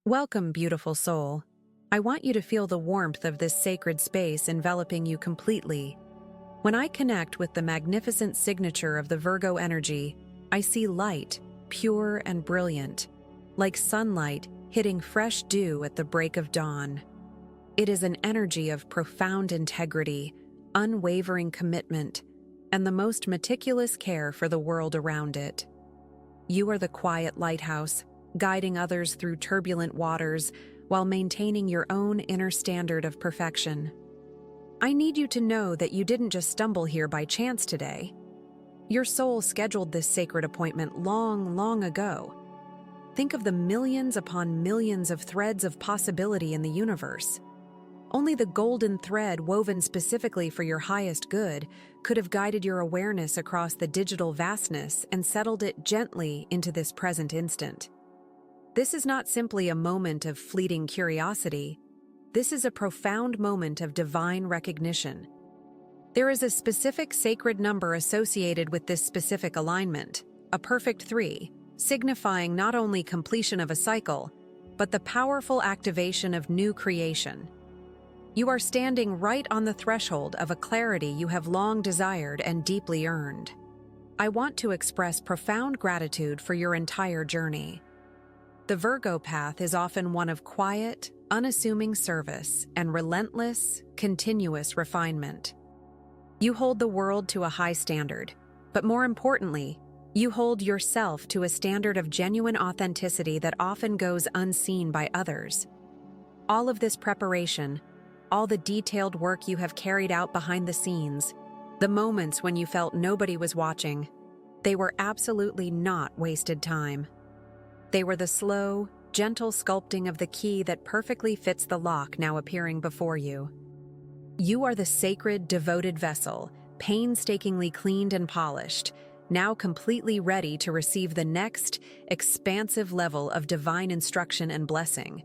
Welcome, beautiful soul. I want you to feel the warmth of this sacred space enveloping you completely. When I connect with the magnificent signature of the Virgo energy, I see light, pure and brilliant, like sunlight hitting fresh dew at the break of dawn. It is an energy of profound integrity, unwavering commitment, and the most meticulous care for the world around it. You are the quiet lighthouse, guiding others through turbulent waters while maintaining your own inner standard of perfection. I need you to know that you didn't just stumble here by chance today. Your soul scheduled this sacred appointment long, long ago. Think of the millions upon millions of threads of possibility in the universe. Only the golden thread woven specifically for your highest good could have guided your awareness across the digital vastness and settled it gently into this present instant. This is not simply a moment of fleeting curiosity. This is a profound moment of divine recognition. There is a specific sacred number associated with this specific alignment, a perfect 3, signifying not only completion of a cycle, but the powerful activation of new creation. You are standing right on the threshold of a clarity you have long desired and deeply earned. I want to express profound gratitude for your entire journey. The Virgo path is often one of quiet, unassuming service and relentless, continuous refinement. You hold the world to a high standard, but more importantly, you hold yourself to a standard of genuine authenticity that often goes unseen by others. All of this preparation, all the detailed work you have carried out behind the scenes, the moments when you felt nobody was watching, they were absolutely not wasted time. They were the slow, gentle sculpting of the key that perfectly fits the lock now appearing before you. You are the sacred, devoted vessel, painstakingly cleaned and polished, now completely ready to receive the next, expansive level of divine instruction and blessing.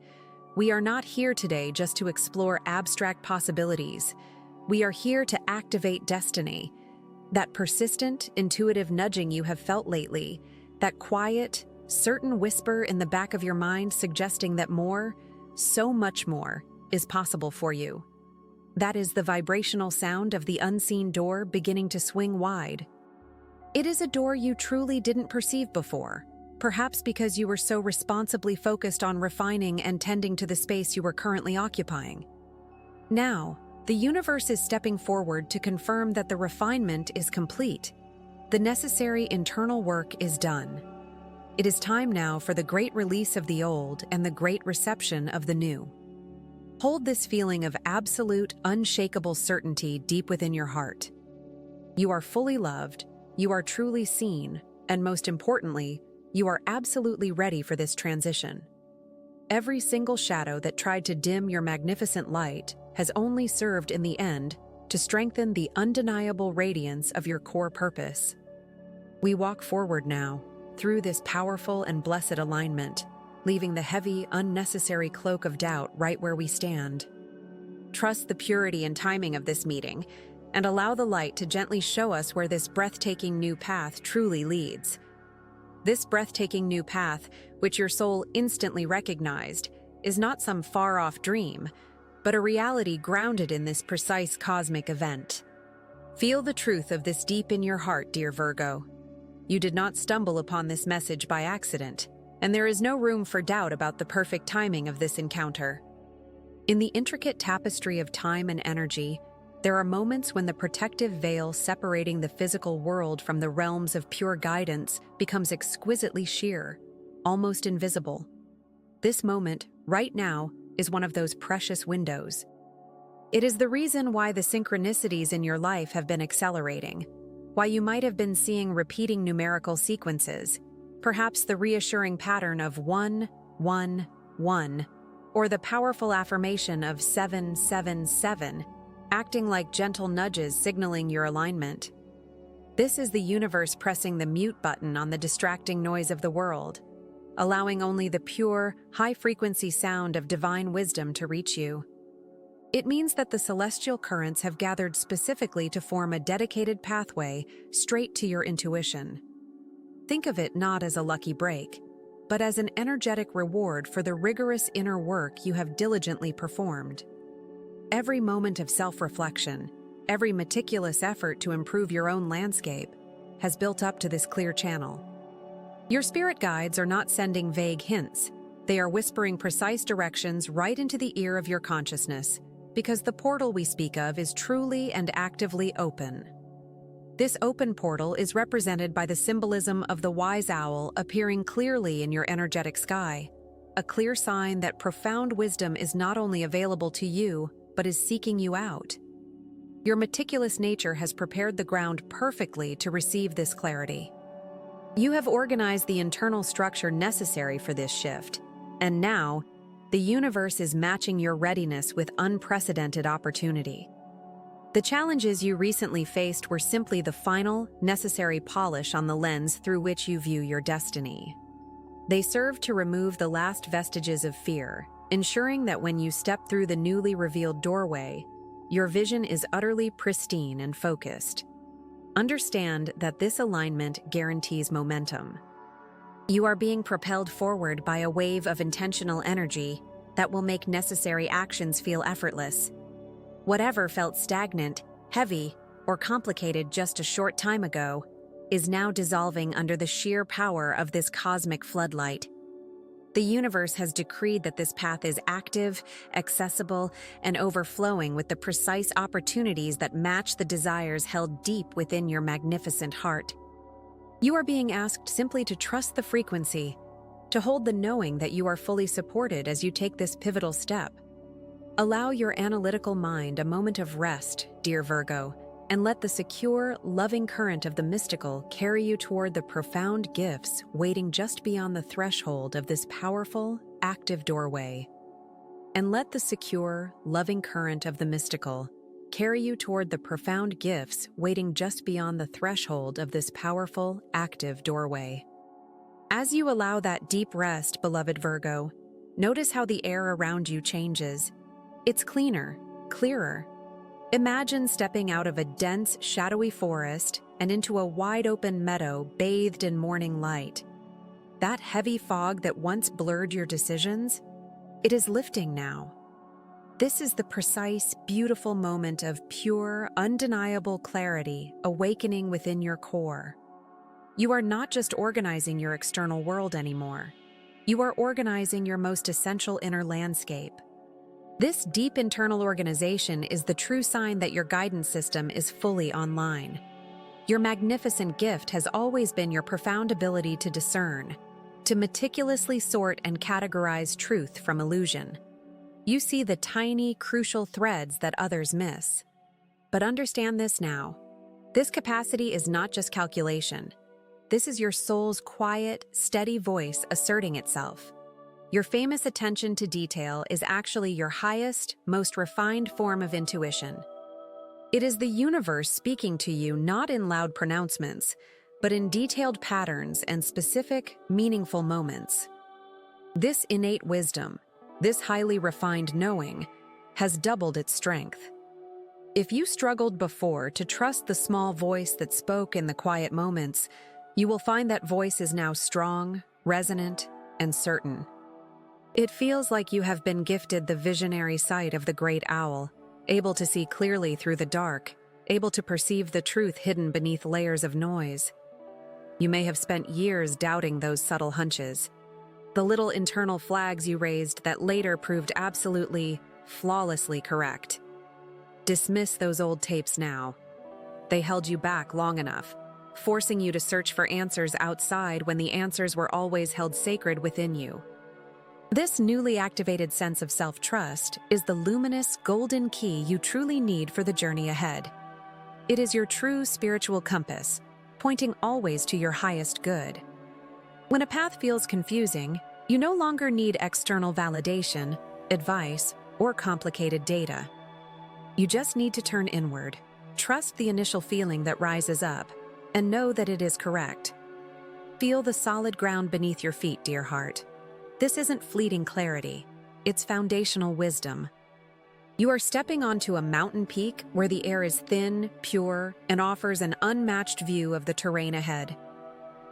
We are not here today just to explore abstract possibilities. We are here to activate destiny. That persistent, intuitive nudging you have felt lately, that quiet, certain whisper in the back of your mind suggesting that more, so much more, is possible for you. That is the vibrational sound of the unseen door beginning to swing wide. It is a door you truly didn't perceive before, perhaps because you were so responsibly focused on refining and tending to the space you were currently occupying. Now, the universe is stepping forward to confirm that the refinement is complete. The necessary internal work is done. It is time now for the great release of the old and the great reception of the new. Hold this feeling of absolute, unshakable certainty deep within your heart. You are fully loved, you are truly seen, and most importantly, you are absolutely ready for this transition. Every single shadow that tried to dim your magnificent light has only served in the end to strengthen the undeniable radiance of your core purpose. We walk forward now, through this powerful and blessed alignment, leaving the heavy, unnecessary cloak of doubt right where we stand. Trust the purity and timing of this meeting, and allow the light to gently show us where this breathtaking new path truly leads. This breathtaking new path, which your soul instantly recognized, is not some far-off dream, but a reality grounded in this precise cosmic event. Feel the truth of this deep in your heart, dear Virgo. You did not stumble upon this message by accident, and there is no room for doubt about the perfect timing of this encounter. In the intricate tapestry of time and energy, there are moments when the protective veil separating the physical world from the realms of pure guidance becomes exquisitely sheer, almost invisible. This moment, right now, is one of those precious windows. It is the reason why the synchronicities in your life have been accelerating, why you might have been seeing repeating numerical sequences, perhaps the reassuring pattern of 1, 1, 1, or the powerful affirmation of 7, 7, 7, acting like gentle nudges signaling your alignment. This is the universe pressing the mute button on the distracting noise of the world, allowing only the pure, high-frequency sound of divine wisdom to reach you. It means that the celestial currents have gathered specifically to form a dedicated pathway straight to your intuition. Think of it not as a lucky break, but as an energetic reward for the rigorous inner work you have diligently performed. Every moment of self-reflection, every meticulous effort to improve your own landscape, has built up to this clear channel. Your spirit guides are not sending vague hints. They are whispering precise directions right into the ear of your consciousness, because the portal we speak of is truly and actively open. This open portal is represented by the symbolism of the wise owl appearing clearly in your energetic sky, a clear sign that profound wisdom is not only available to you, but is seeking you out. Your meticulous nature has prepared the ground perfectly to receive this clarity. You have organized the internal structure necessary for this shift, and now, the universe is matching your readiness with unprecedented opportunity. The challenges you recently faced were simply the final, necessary polish on the lens through which you view your destiny. They serve to remove the last vestiges of fear, ensuring that when you step through the newly revealed doorway, your vision is utterly pristine and focused. Understand that this alignment guarantees momentum. You are being propelled forward by a wave of intentional energy that will make necessary actions feel effortless. Whatever felt stagnant, heavy, or complicated just a short time ago is now dissolving under the sheer power of this cosmic floodlight. The universe has decreed that this path is active, accessible, and overflowing with the precise opportunities that match the desires held deep within your magnificent heart. You are being asked simply to trust the frequency, to hold the knowing that you are fully supported as you take this pivotal step. Allow your analytical mind a moment of rest, dear Virgo, and let the secure, loving current of the mystical carry you toward the profound gifts waiting just beyond the threshold of this powerful, active doorway. And let the secure, loving current of the mystical carry you toward the profound gifts waiting just beyond the threshold of this powerful, active doorway. As you allow that deep rest, beloved Virgo, notice how the air around you changes. It's cleaner, clearer. Imagine stepping out of a dense, shadowy forest and into a wide-open meadow bathed in morning light. That heavy fog that once blurred your decisions, it is lifting now. This is the precise, beautiful moment of pure, undeniable clarity awakening within your core. You are not just organizing your external world anymore. You are organizing your most essential inner landscape. This deep internal organization is the true sign that your guidance system is fully online. Your magnificent gift has always been your profound ability to discern, to meticulously sort and categorize truth from illusion. You see the tiny, crucial threads that others miss. But understand this now. This capacity is not just calculation. This is your soul's quiet, steady voice asserting itself. Your famous attention to detail is actually your highest, most refined form of intuition. It is the universe speaking to you not in loud pronouncements, but in detailed patterns and specific, meaningful moments. This innate wisdom, this highly refined knowing, has doubled its strength. If you struggled before to trust the small voice that spoke in the quiet moments, you will find that voice is now strong, resonant, and certain. It feels like you have been gifted the visionary sight of the great owl, able to see clearly through the dark, able to perceive the truth hidden beneath layers of noise. You may have spent years doubting those subtle hunches, the little internal flags you raised that later proved absolutely, flawlessly correct. Dismiss those old tapes now. They held you back long enough, forcing you to search for answers outside when the answers were always held sacred within you. This newly activated sense of self-trust is the luminous, golden key you truly need for the journey ahead. It is your true spiritual compass, pointing always to your highest good. When a path feels confusing, you no longer need external validation, advice, or complicated data. You just need to turn inward, trust the initial feeling that rises up, and know that it is correct. Feel the solid ground beneath your feet, dear heart. This isn't fleeting clarity, it's foundational wisdom. You are stepping onto a mountain peak where the air is thin, pure, and offers an unmatched view of the terrain ahead.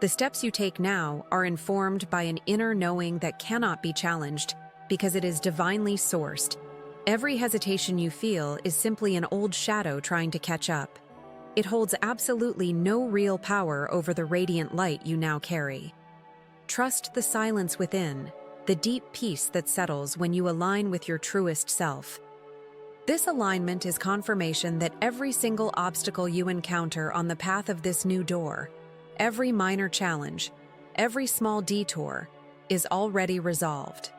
The steps you take now are informed by an inner knowing that cannot be challenged because it is divinely sourced. Every hesitation you feel is simply an old shadow trying to catch up. It holds absolutely no real power over the radiant light you now carry. Trust the silence within, the deep peace that settles when you align with your truest self. This alignment is confirmation that every single obstacle you encounter on the path of this new door, every minor challenge, every small detour, is already resolved.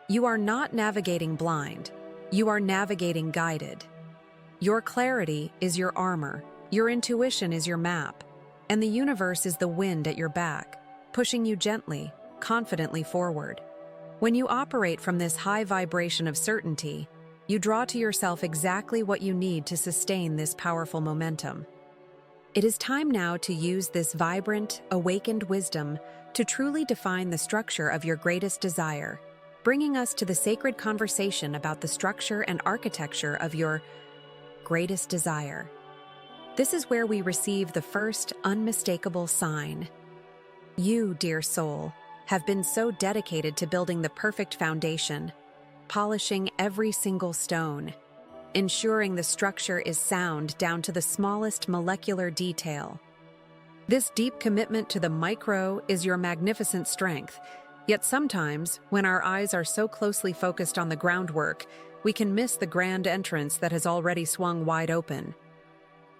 You are not navigating blind, you are navigating guided. Your clarity is your armor, your intuition is your map, and the universe is the wind at your back, pushing you gently, confidently forward. When you operate from this high vibration of certainty, you draw to yourself exactly what you need to sustain this powerful momentum. It is time now to use this vibrant, awakened wisdom to truly define the structure of your greatest desire, bringing us to the sacred conversation about the structure and architecture of your greatest desire. This is where we receive the first unmistakable sign. You, dear soul, have been so dedicated to building the perfect foundation, polishing every single stone, ensuring the structure is sound down to the smallest molecular detail. This deep commitment to the micro is your magnificent strength, yet sometimes, when our eyes are so closely focused on the groundwork, we can miss the grand entrance that has already swung wide open.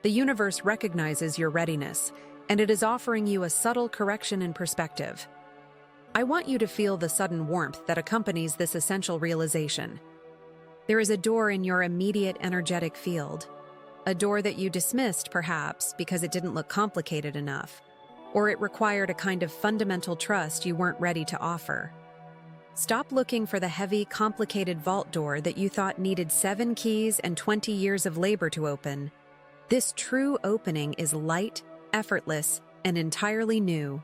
The universe recognizes your readiness, and it is offering you a subtle correction in perspective. I want you to feel the sudden warmth that accompanies this essential realization. There is a door in your immediate energetic field, a door that you dismissed perhaps because it didn't look complicated enough, or it required a kind of fundamental trust you weren't ready to offer. Stop looking for the heavy, complicated vault door that you thought needed 7 keys and 20 years of labor to open. This true opening is light, effortless, and entirely new.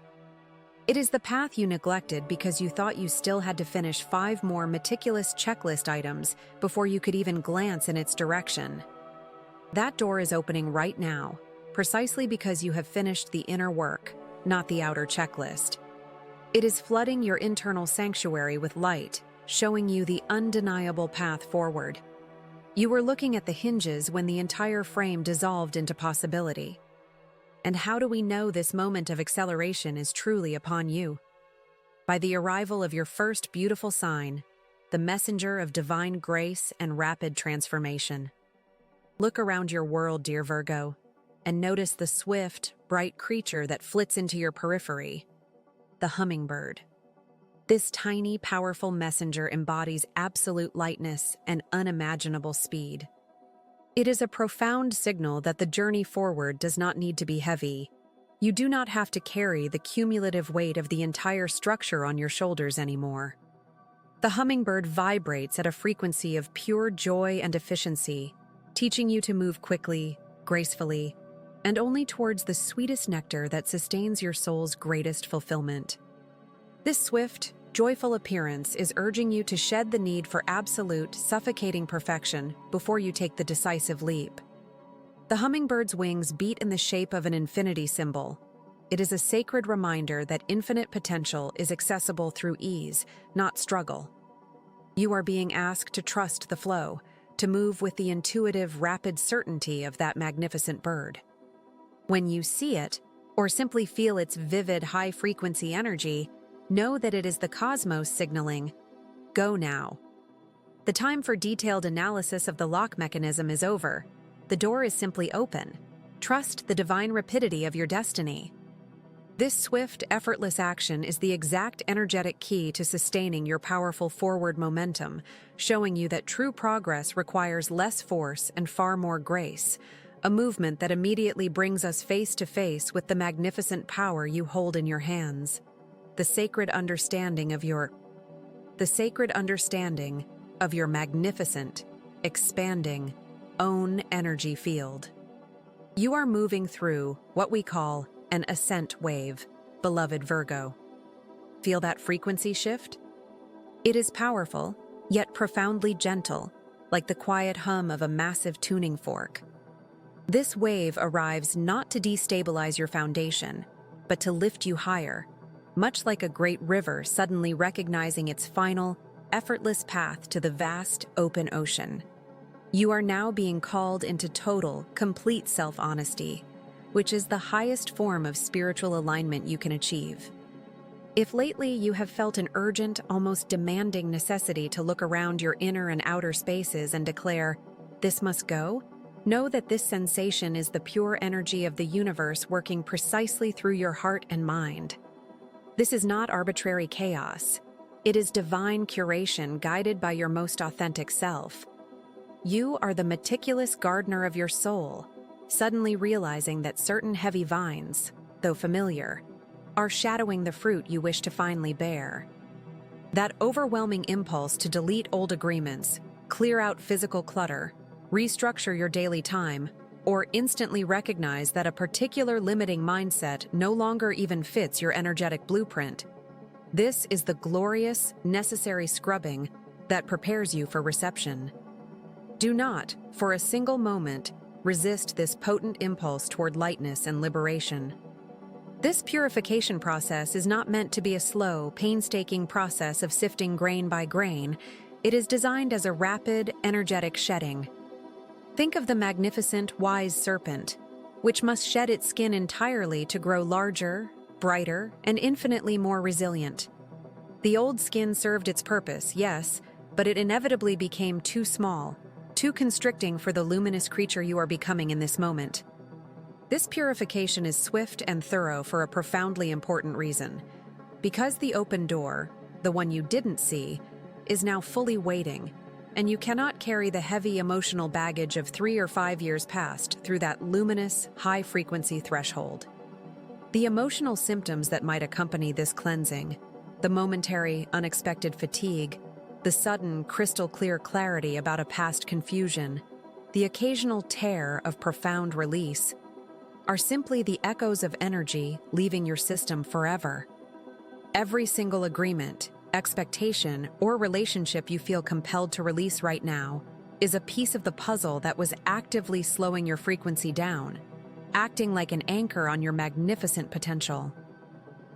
It is the path you neglected because you thought you still had to finish 5 more meticulous checklist items before you could even glance in its direction. That door is opening right now, precisely because you have finished the inner work, not the outer checklist. It is flooding your internal sanctuary with light, showing you the undeniable path forward. You were looking at the hinges when the entire frame dissolved into possibility. And how do we know this moment of acceleration is truly upon you? By the arrival of your first beautiful sign, the messenger of divine grace and rapid transformation. Look around your world, dear Virgo, and notice the swift, bright creature that flits into your periphery, the hummingbird. This tiny, powerful messenger embodies absolute lightness and unimaginable speed. It is a profound signal that the journey forward does not need to be heavy. You do not have to carry the cumulative weight of the entire structure on your shoulders anymore. The hummingbird vibrates at a frequency of pure joy and efficiency, teaching you to move quickly, gracefully, and only towards the sweetest nectar that sustains your soul's greatest fulfillment. This swift, joyful appearance is urging you to shed the need for absolute, suffocating perfection before you take the decisive leap. The hummingbird's wings beat in the shape of an infinity symbol. It is a sacred reminder that infinite potential is accessible through ease, not struggle. You are being asked to trust the flow, to move with the intuitive, rapid certainty of that magnificent bird. When you see it, or simply feel its vivid, high-frequency energy, know that it is the cosmos signaling, "Go now." The time for detailed analysis of the lock mechanism is over. The door is simply open. Trust the divine rapidity of your destiny. This swift, effortless action is the exact energetic key to sustaining your powerful forward momentum, showing you that true progress requires less force and far more grace, a movement that immediately brings us face to face with the magnificent power you hold in your hands. The sacred understanding of your magnificent, expanding, own energy field. You are moving through what we call an ascent wave, beloved Virgo. Feel that frequency shift? It is powerful, yet profoundly gentle, like the quiet hum of a massive tuning fork. This wave arrives not to destabilize your foundation, but to lift you higher, much like a great river suddenly recognizing its final, effortless path to the vast, open ocean. You are now being called into total, complete self-honesty, which is the highest form of spiritual alignment you can achieve. If lately you have felt an urgent, almost demanding necessity to look around your inner and outer spaces and declare, "This must go," know that this sensation is the pure energy of the universe working precisely through your heart and mind. This is not arbitrary chaos. It is divine curation guided by your most authentic self. You are the meticulous gardener of your soul, suddenly realizing that certain heavy vines, though familiar, are shadowing the fruit you wish to finally bear. That overwhelming impulse to delete old agreements, clear out physical clutter, restructure your daily time, or instantly recognize that a particular limiting mindset no longer even fits your energetic blueprint. This is the glorious, necessary scrubbing that prepares you for reception. Do not, for a single moment, resist this potent impulse toward lightness and liberation. This purification process is not meant to be a slow, painstaking process of sifting grain by grain. It is designed as a rapid, energetic shedding. Think of the magnificent, wise serpent, which must shed its skin entirely to grow larger, brighter, and infinitely more resilient. The old skin served its purpose, yes, but it inevitably became too small, too constricting for the luminous creature you are becoming in this moment. This purification is swift and thorough for a profoundly important reason. Because the open door, the one you didn't see, is now fully waiting, and you cannot carry the heavy emotional baggage of 3 or 5 years past through that luminous, high-frequency threshold. The emotional symptoms that might accompany this cleansing, the momentary, unexpected fatigue, the sudden, crystal-clear clarity about a past confusion, the occasional tear of profound release, are simply the echoes of energy leaving your system forever. Every single agreement, expectation, or relationship you feel compelled to release right now is a piece of the puzzle that was actively slowing your frequency down, acting like an anchor on your magnificent potential.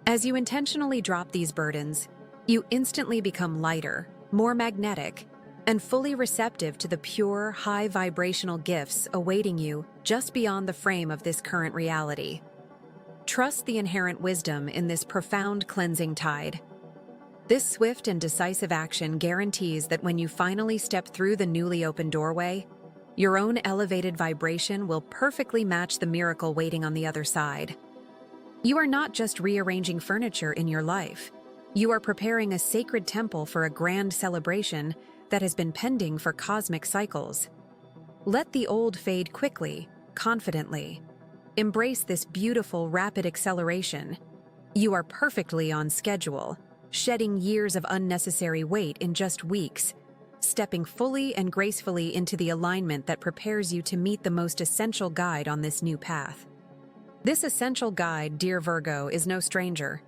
As you intentionally drop these burdens, you instantly become lighter, more magnetic, and fully receptive to the pure, high-vibrational gifts awaiting you just beyond the frame of this current reality. Trust the inherent wisdom in this profound cleansing tide. This swift and decisive action guarantees that when you finally step through the newly opened doorway, your own elevated vibration will perfectly match the miracle waiting on the other side. You are not just rearranging furniture in your life. You are preparing a sacred temple for a grand celebration that has been pending for cosmic cycles. Let the old fade quickly, confidently. Embrace this beautiful, rapid acceleration. You are perfectly on schedule, shedding years of unnecessary weight in just weeks, stepping fully and gracefully into the alignment that prepares you to meet the most essential guide on this new path. This essential guide, dear Virgo, is no stranger.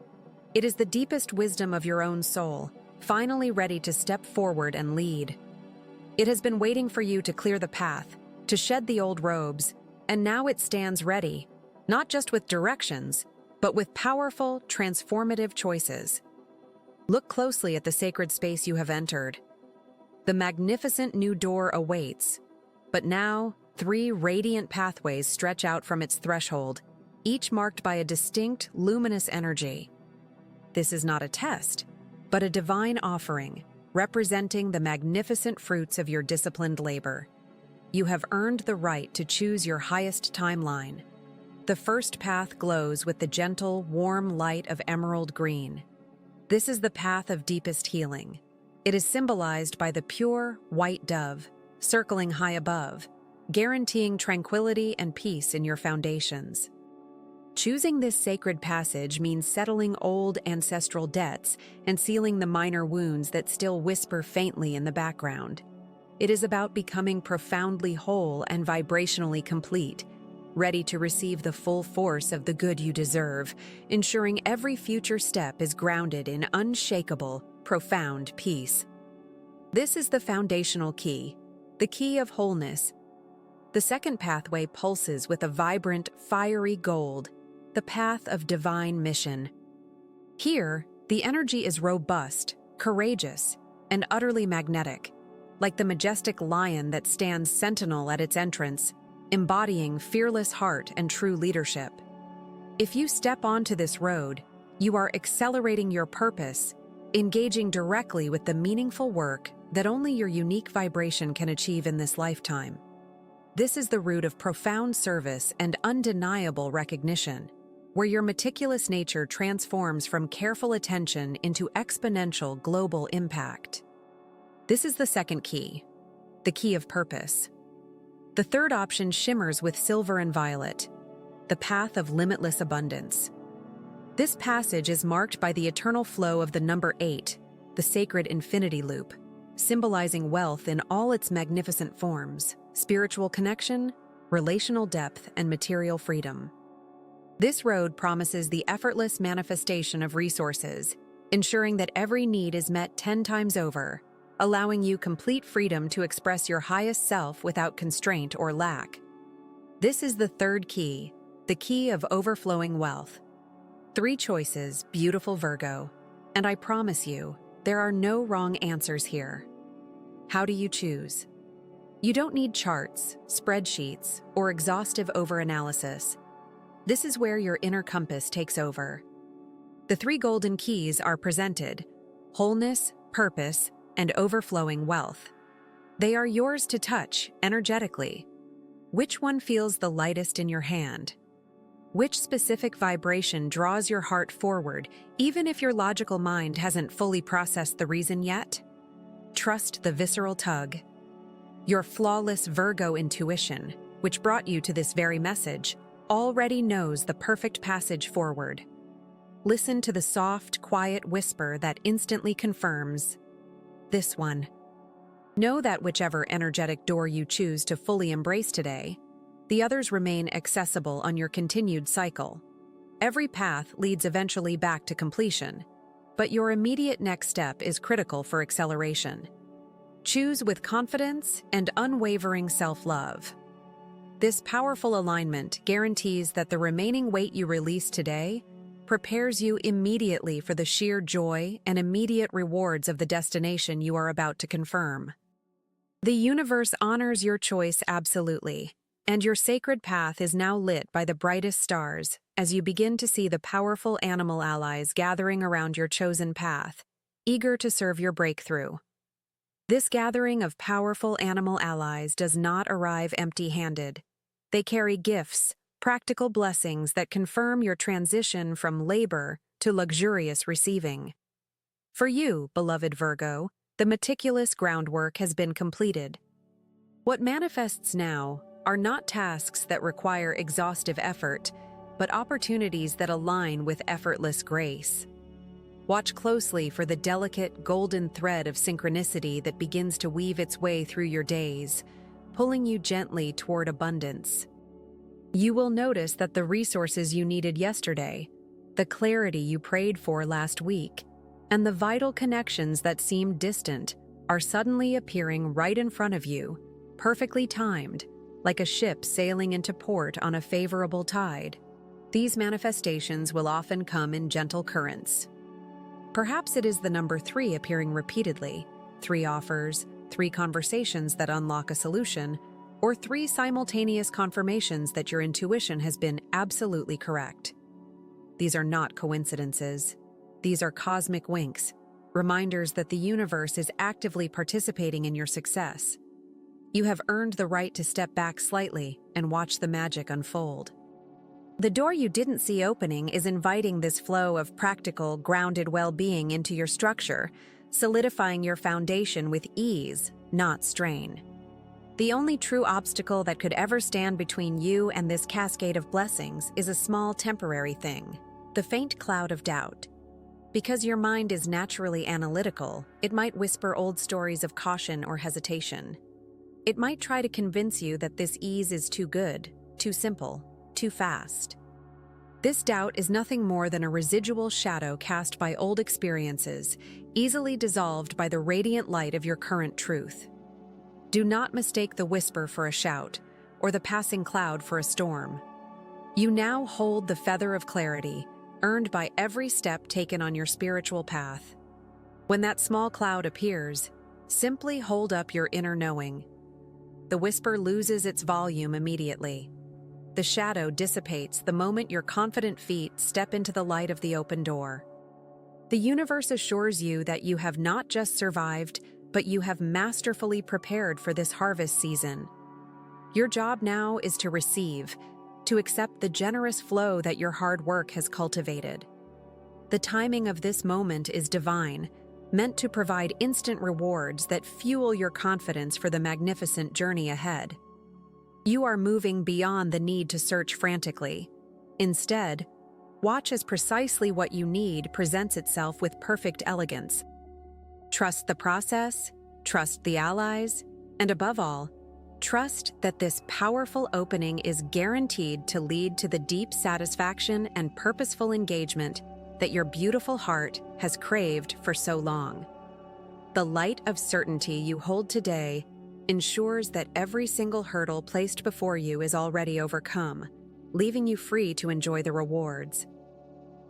It is the deepest wisdom of your own soul, finally ready to step forward and lead. It has been waiting for you to clear the path, to shed the old robes, and now it stands ready, not just with directions, but with powerful, transformative choices. Look closely at the sacred space you have entered. The magnificent new door awaits, but now 3 radiant pathways stretch out from its threshold, each marked by a distinct, luminous energy. This is not a test, but a divine offering, representing the magnificent fruits of your disciplined labor. You have earned the right to choose your highest timeline. The first path glows with the gentle, warm light of emerald green. This is the path of deepest healing. It is symbolized by the pure, white dove, circling high above, guaranteeing tranquility and peace in your foundations. Choosing this sacred passage means settling old ancestral debts and sealing the minor wounds that still whisper faintly in the background. It is about becoming profoundly whole and vibrationally complete, ready to receive the full force of the good you deserve, ensuring every future step is grounded in unshakable, profound peace. This is the foundational key, the key of wholeness. The second pathway pulses with a vibrant, fiery gold, the path of divine mission. Here, the energy is robust, courageous, and utterly magnetic, like the majestic lion that stands sentinel at its entrance, embodying fearless heart and true leadership. If you step onto this road, you are accelerating your purpose, engaging directly with the meaningful work that only your unique vibration can achieve in this lifetime. This is the route of profound service and undeniable recognition, where your meticulous nature transforms from careful attention into exponential global impact. This is the second key, the key of purpose. The third option shimmers with silver and violet, the path of limitless abundance. This passage is marked by the eternal flow of the number 8, the sacred infinity loop, symbolizing wealth in all its magnificent forms, spiritual connection, relational depth, and material freedom. This road promises the effortless manifestation of resources, ensuring that every need is met 10 times over, allowing you complete freedom to express your highest self without constraint or lack. This is the third key, the key of overflowing wealth. 3 choices, beautiful Virgo, and I promise you, there are no wrong answers here. How do you choose? You don't need charts, spreadsheets, or exhaustive overanalysis. This is where your inner compass takes over. The 3 golden keys are presented: wholeness, purpose, and overflowing wealth. They are yours to touch energetically. Which one feels the lightest in your hand? Which specific vibration draws your heart forward, even if your logical mind hasn't fully processed the reason yet? Trust the visceral tug. Your flawless Virgo intuition, which brought you to this very message, already knows the perfect passage forward. Listen to the soft, quiet whisper that instantly confirms, this one. Know that whichever energetic door you choose to fully embrace today, the others remain accessible on your continued cycle. Every path leads eventually back to completion, but your immediate next step is critical for acceleration. Choose with confidence and unwavering self-love. This powerful alignment guarantees that the remaining weight you release today prepares you immediately for the sheer joy and immediate rewards of the destination you are about to confirm. The universe honors your choice absolutely, and your sacred path is now lit by the brightest stars as you begin to see the powerful animal allies gathering around your chosen path, eager to serve your breakthrough. This gathering of powerful animal allies does not arrive empty-handed. They carry gifts, practical blessings that confirm your transition from labor to luxurious receiving. For you, beloved Virgo, the meticulous groundwork has been completed. What manifests now are not tasks that require exhaustive effort, but opportunities that align with effortless grace. Watch closely for the delicate golden thread of synchronicity that begins to weave its way through your days, pulling you gently toward abundance. You will notice that the resources you needed yesterday, the clarity you prayed for last week, and the vital connections that seemed distant are suddenly appearing right in front of you, perfectly timed, like a ship sailing into port on a favorable tide. These manifestations will often come in gentle currents. Perhaps it is the number 3 appearing repeatedly, 3 offers, 3 conversations that unlock a solution, or 3 simultaneous confirmations that your intuition has been absolutely correct. These are not coincidences. These are cosmic winks, reminders that the universe is actively participating in your success. You have earned the right to step back slightly and watch the magic unfold. The door you didn't see opening is inviting this flow of practical, grounded well-being into your structure, solidifying your foundation with ease, not strain. The only true obstacle that could ever stand between you and this cascade of blessings is a small temporary thing, the faint cloud of doubt. Because your mind is naturally analytical, it might whisper old stories of caution or hesitation. It might try to convince you that this ease is too good, too simple, too fast. This doubt is nothing more than a residual shadow cast by old experiences, easily dissolved by the radiant light of your current truth. Do not mistake the whisper for a shout, or the passing cloud for a storm. You now hold the feather of clarity, earned by every step taken on your spiritual path. When that small cloud appears, simply hold up your inner knowing. The whisper loses its volume immediately. The shadow dissipates the moment your confident feet step into the light of the open door. The universe assures you that you have not just survived, but you have masterfully prepared for this harvest season. Your job now is to receive, to accept the generous flow that your hard work has cultivated. The timing of this moment is divine, meant to provide instant rewards that fuel your confidence for the magnificent journey ahead. You are moving beyond the need to search frantically. Instead, watch as precisely what you need presents itself with perfect elegance. Trust the process, trust the allies, and above all, trust that this powerful opening is guaranteed to lead to the deep satisfaction and purposeful engagement that your beautiful heart has craved for so long. The light of certainty you hold today ensures that every single hurdle placed before you is already overcome, leaving you free to enjoy the rewards.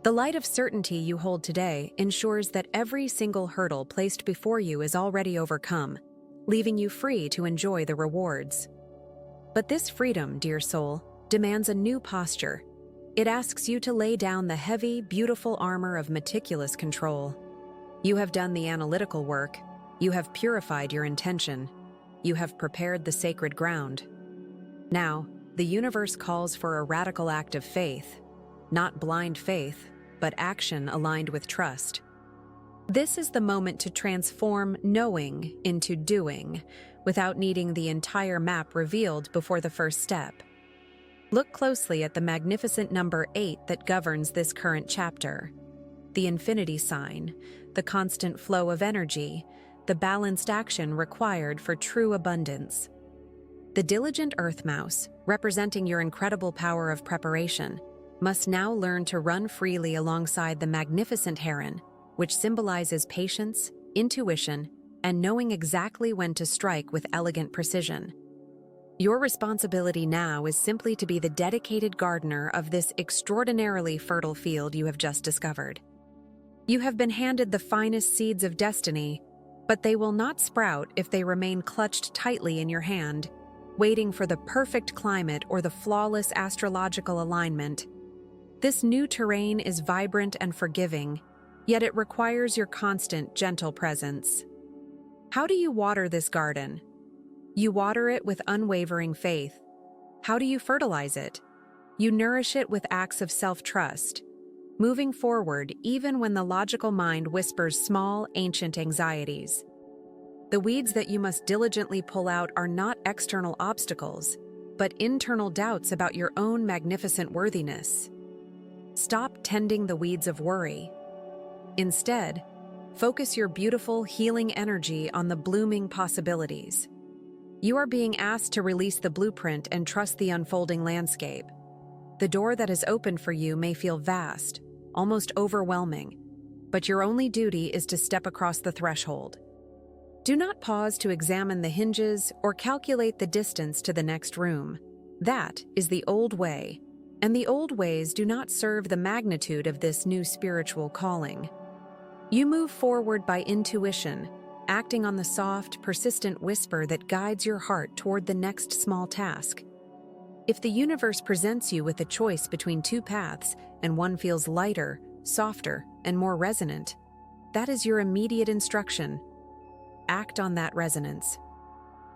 The light of certainty you hold today ensures that every single hurdle placed before you is already overcome, leaving you free to enjoy the rewards. But this freedom, dear soul, demands a new posture. It asks you to lay down the heavy, beautiful armor of meticulous control. You have done the analytical work. You have purified your intention. You have prepared the sacred ground. Now, the universe calls for a radical act of faith, not blind faith, but action aligned with trust. This is the moment to transform knowing into doing, without needing the entire map revealed before the first step. Look closely at the magnificent number 8 that governs this current chapter. The infinity sign, the constant flow of energy, the balanced action required for true abundance. The diligent earth mouse, representing your incredible power of preparation, must now learn to run freely alongside the magnificent heron, which symbolizes patience, intuition, and knowing exactly when to strike with elegant precision. Your responsibility now is simply to be the dedicated gardener of this extraordinarily fertile field you have just discovered. You have been handed the finest seeds of destiny, but they will not sprout if they remain clutched tightly in your hand, waiting for the perfect climate or the flawless astrological alignment. This new terrain is vibrant and forgiving, yet it requires your constant, gentle presence. How do you water this garden? You water it with unwavering faith. How do you fertilize it? You nourish it with acts of self-trust, moving forward even when the logical mind whispers small, ancient anxieties. The weeds that you must diligently pull out are not external obstacles, but internal doubts about your own magnificent worthiness. Stop tending the weeds of worry. Instead, focus your beautiful, healing energy on the blooming possibilities. You are being asked to release the blueprint and trust the unfolding landscape. The door that is open for you may feel vast, almost overwhelming, but your only duty is to step across the threshold. Do not pause to examine the hinges or calculate the distance to the next room. That is the old way, and the old ways do not serve the magnitude of this new spiritual calling. You move forward by intuition, acting on the soft, persistent whisper that guides your heart toward the next small task. If the universe presents you with a choice between two paths and one feels lighter, softer, and more resonant, that is your immediate instruction. Act on that resonance.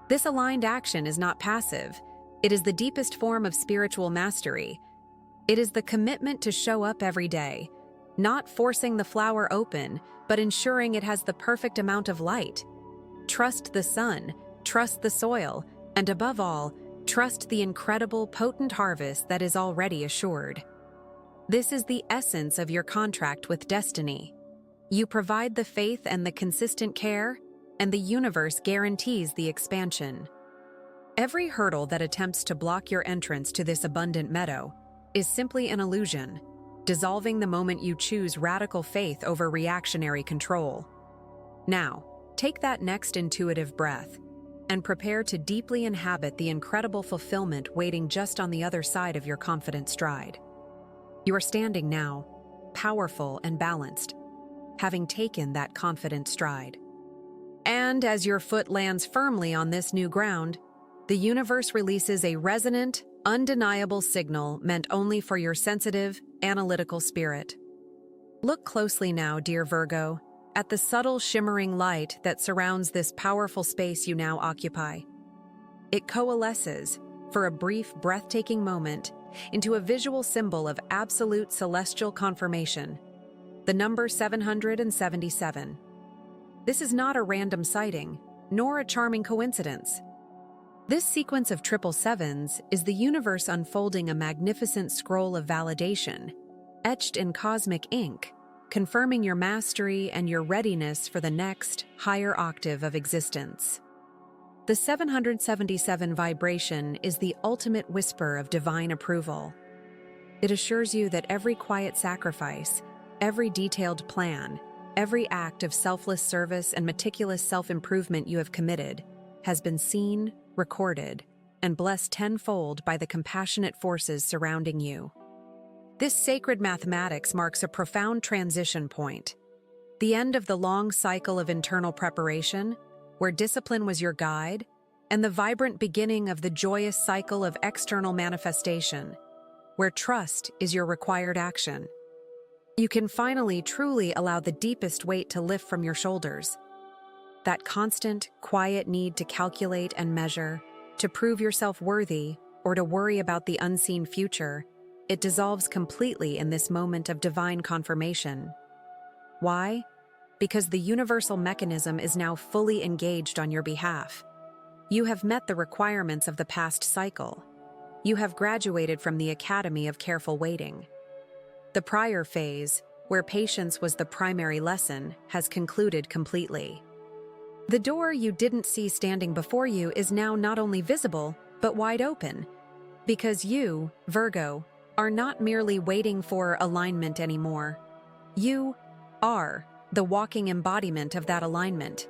This aligned action is not passive. It is the deepest form of spiritual mastery. It is the commitment to show up every day, not forcing the flower open, but ensuring it has the perfect amount of light. Trust the sun, trust the soil, and above all, trust the incredible, potent harvest that is already assured. This is the essence of your contract with destiny. You provide the faith and the consistent care, and the universe guarantees the expansion. Every hurdle that attempts to block your entrance to this abundant meadow is simply an illusion, dissolving the moment you choose radical faith over reactionary control. Now, take that next intuitive breath. and prepare to deeply inhabit the incredible fulfillment waiting just on the other side of your confident stride. You are standing now, powerful and balanced, having taken that confident stride. And as your foot lands firmly on this new ground, the universe releases a resonant, undeniable signal meant only for your sensitive, analytical spirit. Look closely now, dear Virgo, at the subtle shimmering light that surrounds this powerful space you now occupy. It coalesces, for a brief, breathtaking moment, into a visual symbol of absolute celestial confirmation, the number 777. This is not a random sighting, nor a charming coincidence. This sequence of triple sevens is the universe unfolding a magnificent scroll of validation, etched in cosmic ink, confirming your mastery and your readiness for the next, higher octave of existence. The 777 vibration is the ultimate whisper of divine approval. It assures you that every quiet sacrifice, every detailed plan, every act of selfless service and meticulous self-improvement you have committed has been seen, recorded, and blessed tenfold by the compassionate forces surrounding you. This sacred mathematics marks a profound transition point, the end of the long cycle of internal preparation, where discipline was your guide, and the vibrant beginning of the joyous cycle of external manifestation, where trust is your required action. You can finally truly allow the deepest weight to lift from your shoulders. That constant, quiet need to calculate and measure, to prove yourself worthy, or to worry about the unseen future, it dissolves completely in this moment of divine confirmation. Why? Because the universal mechanism is now fully engaged on your behalf. You have met the requirements of the past cycle. You have graduated from the Academy of Careful Waiting. The prior phase, where patience was the primary lesson, has concluded completely. The door you didn't see standing before you is now not only visible, but wide open. Because you, Virgo, are not merely waiting for alignment anymore. You are the walking embodiment of that alignment.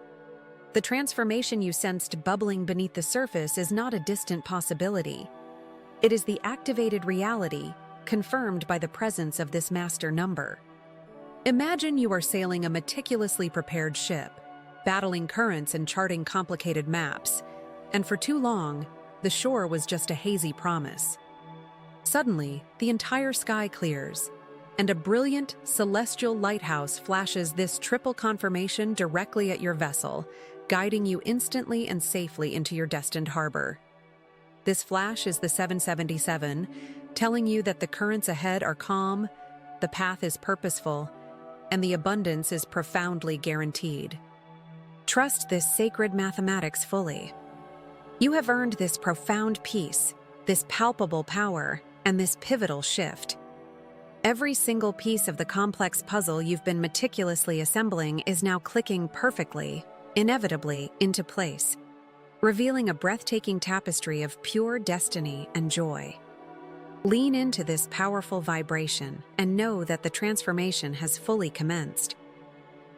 The transformation you sensed bubbling beneath the surface is not a distant possibility. It is the activated reality, confirmed by the presence of this master number. Imagine you are sailing a meticulously prepared ship, battling currents and charting complicated maps, and for too long, the shore was just a hazy promise. Suddenly, the entire sky clears, and a brilliant, celestial lighthouse flashes this triple confirmation directly at your vessel, guiding you instantly and safely into your destined harbor. This flash is the 777, telling you that the currents ahead are calm, the path is purposeful, and the abundance is profoundly guaranteed. Trust this sacred mathematics fully. You have earned this profound peace, this palpable power, and this pivotal shift. Every single piece of the complex puzzle you've been meticulously assembling is now clicking perfectly, inevitably, into place, revealing a breathtaking tapestry of pure destiny and joy. Lean into this powerful vibration and know that the transformation has fully commenced.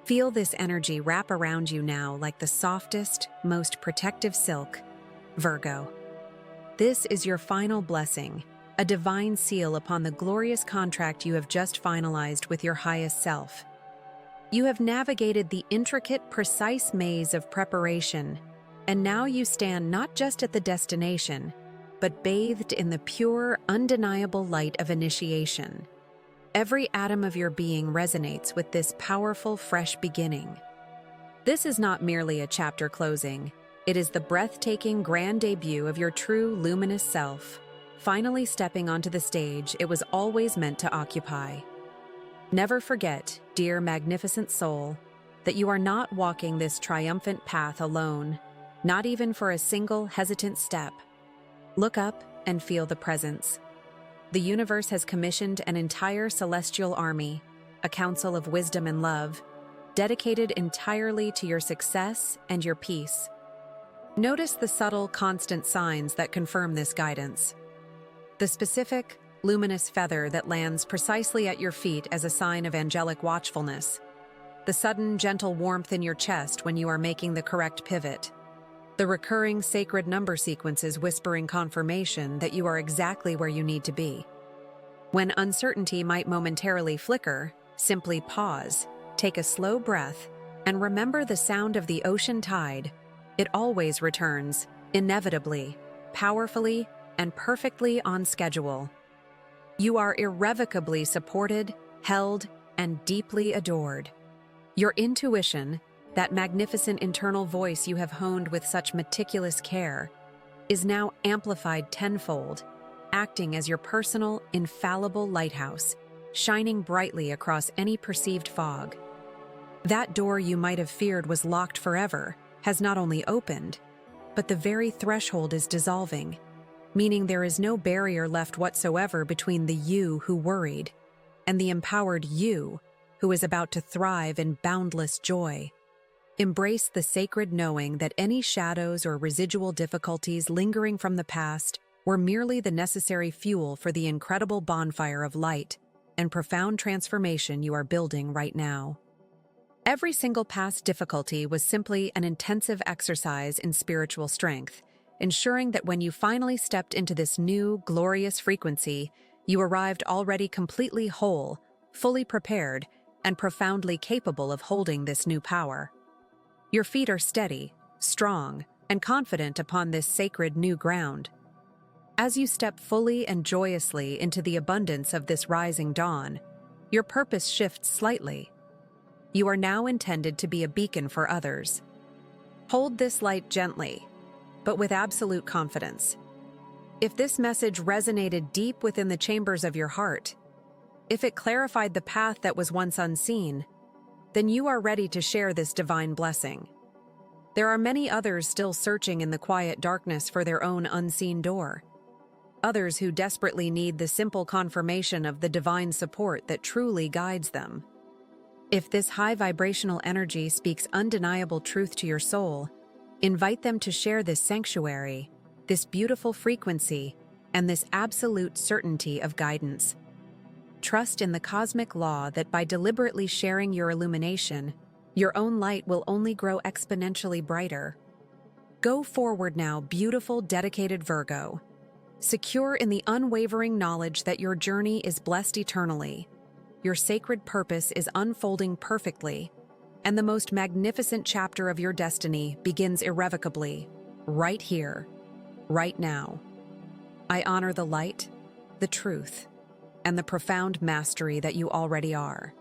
Feel this energy wrap around you now like the softest, most protective silk, Virgo. This is your final blessing, a divine seal upon the glorious contract you have just finalized with your highest self. You have navigated the intricate, precise maze of preparation, and now you stand not just at the destination, but bathed in the pure, undeniable light of initiation. Every atom of your being resonates with this powerful, fresh beginning. This is not merely a chapter closing. It is the breathtaking grand debut of your true luminous self, finally stepping onto the stage it was always meant to occupy. Never forget, dear magnificent soul, that you are not walking this triumphant path alone, not even for a single hesitant step. Look up and feel the presence. The universe has commissioned an entire celestial army, a council of wisdom and love, dedicated entirely to your success and your peace. Notice the subtle, constant signs that confirm this guidance. The specific, luminous feather that lands precisely at your feet as a sign of angelic watchfulness. The sudden, gentle warmth in your chest when you are making the correct pivot. the recurring sacred number sequences whispering confirmation that you are exactly where you need to be. When uncertainty might momentarily flicker, simply pause, take a slow breath, and remember the sound of the ocean tide. It always returns, inevitably, powerfully, and perfectly on schedule. You are irrevocably supported, held, and deeply adored. Your intuition, that magnificent internal voice you have honed with such meticulous care, is now amplified tenfold, acting as your personal, infallible lighthouse, shining brightly across any perceived fog. That door you might have feared was locked forever has not only opened, but the very threshold is dissolving, meaning there is no barrier left whatsoever between the you who worried and the empowered you who is about to thrive in boundless joy. Embrace the sacred knowing that any shadows or residual difficulties lingering from the past were merely the necessary fuel for the incredible bonfire of light and profound transformation you are building right now. Every single past difficulty was simply an intensive exercise in spiritual strength, ensuring that when you finally stepped into this new, glorious frequency, you arrived already completely whole, fully prepared, and profoundly capable of holding this new power. Your feet are steady, strong, and confident upon this sacred new ground. As you step fully and joyously into the abundance of this rising dawn, your purpose shifts slightly. You are now intended to be a beacon for others. Hold this light gently, but with absolute confidence. If this message resonated deep within the chambers of your heart, if it clarified the path that was once unseen, then you are ready to share this divine blessing. There are many others still searching in the quiet darkness for their own unseen door. Others who desperately need the simple confirmation of the divine support that truly guides them. If this high vibrational energy speaks undeniable truth to your soul, invite them to share this sanctuary, this beautiful frequency, and this absolute certainty of guidance. Trust in the cosmic law that by deliberately sharing your illumination, your own light will only grow exponentially brighter. Go forward now, beautiful, dedicated Virgo, secure in the unwavering knowledge that your journey is blessed eternally, your sacred purpose is unfolding perfectly, and the most magnificent chapter of your destiny begins irrevocably, right here, right now. I honor the light, the truth, and the profound mastery that you already are.